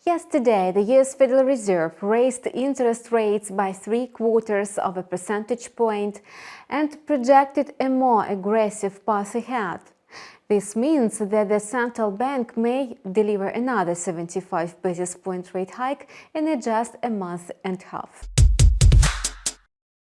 Yesterday, the U.S. Federal Reserve raised interest rates by 0.75 of a percentage point and projected a more aggressive path ahead. This means that the central bank may deliver another 75 basis point rate hike in just a month and a half.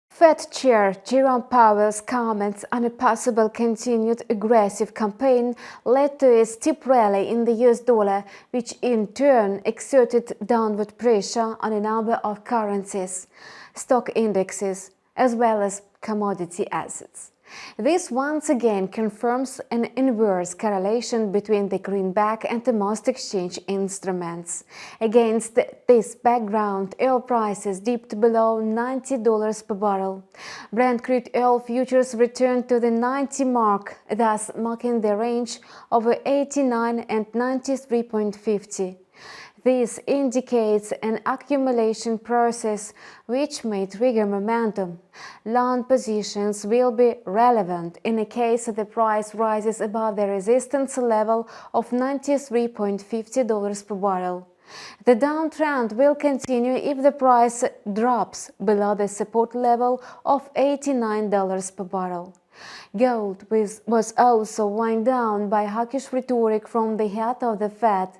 Fed Chair Jerome Powell's comments on a possible continued aggressive campaign led to a steep rally in the US dollar, which in turn exerted downward pressure on a number of currencies, stock indexes, as well as commodity assets. This once again confirms an inverse correlation between the greenback and the most exchange instruments. Against this background, oil prices dipped below $90 per barrel. Brent crude oil futures returned to the 90 mark, thus marking the range over 89 and 93.50. This indicates an accumulation process which may trigger momentum. Long positions will be relevant in a case the price rises above the resistance level of $93.50 per barrel. The downtrend will continue if the price drops below the support level of $89 per barrel. Gold was also wound down by hawkish rhetoric from the head of the Fed.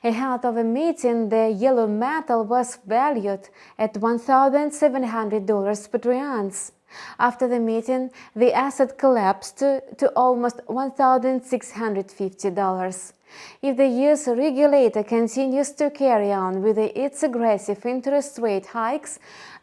Ahead of a meeting, the yellow metal was valued at $1,700 per ounce. After the meeting, the asset collapsed to almost $1,650. If the US regulator continues to carry on with its aggressive interest rate hikes,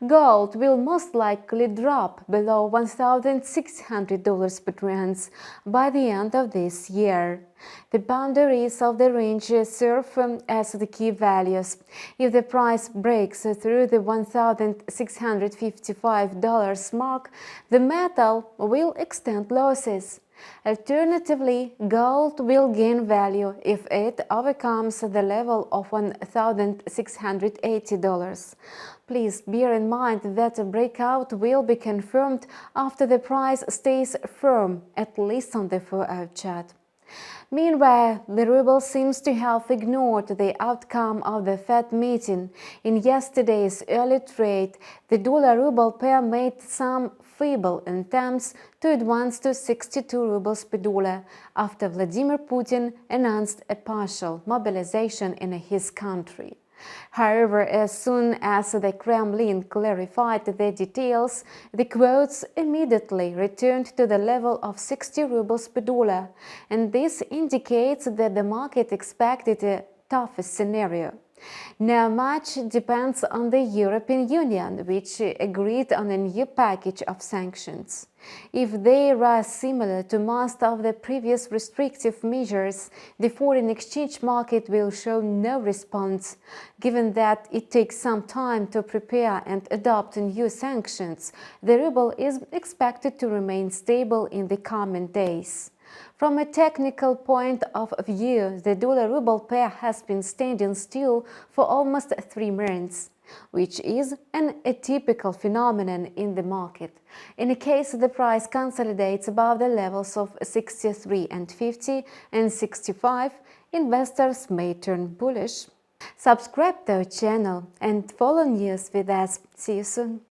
gold will most likely drop below $1,600 per ounce by the end of this year. The boundaries of the range serve as the key values. If the price breaks through the $1,655 mark, the metal will extend losses. Alternatively, gold will gain value if it overcomes the level of $1,680. Please bear in mind that a breakout will be confirmed after the price stays firm, at least on the 4-hour chart. Meanwhile, the ruble seems to have ignored the outcome of the Fed meeting. In yesterday's early trade, the dollar-ruble pair made some feeble attempts to advance to 62 rubles per dollar after Vladimir Putin announced a partial mobilization in his country. However, as soon as the Kremlin clarified the details, the quotes immediately returned to the level of 60 rubles per dollar, and this indicates that the market expected a tougher scenario. Now much depends on the European Union, which agreed on a new package of sanctions. If they are similar to most of the previous restrictive measures, the foreign exchange market will show no response. Given that it takes some time to prepare and adopt new sanctions, the ruble is expected to remain stable in the coming days. From a technical point of view, the dollar-ruble pair has been standing still for almost 3 months, which is an atypical phenomenon in the market. In case the price consolidates above the levels of 63.50 and 65, investors may turn bullish. Subscribe to our channel and follow news with us. See you soon.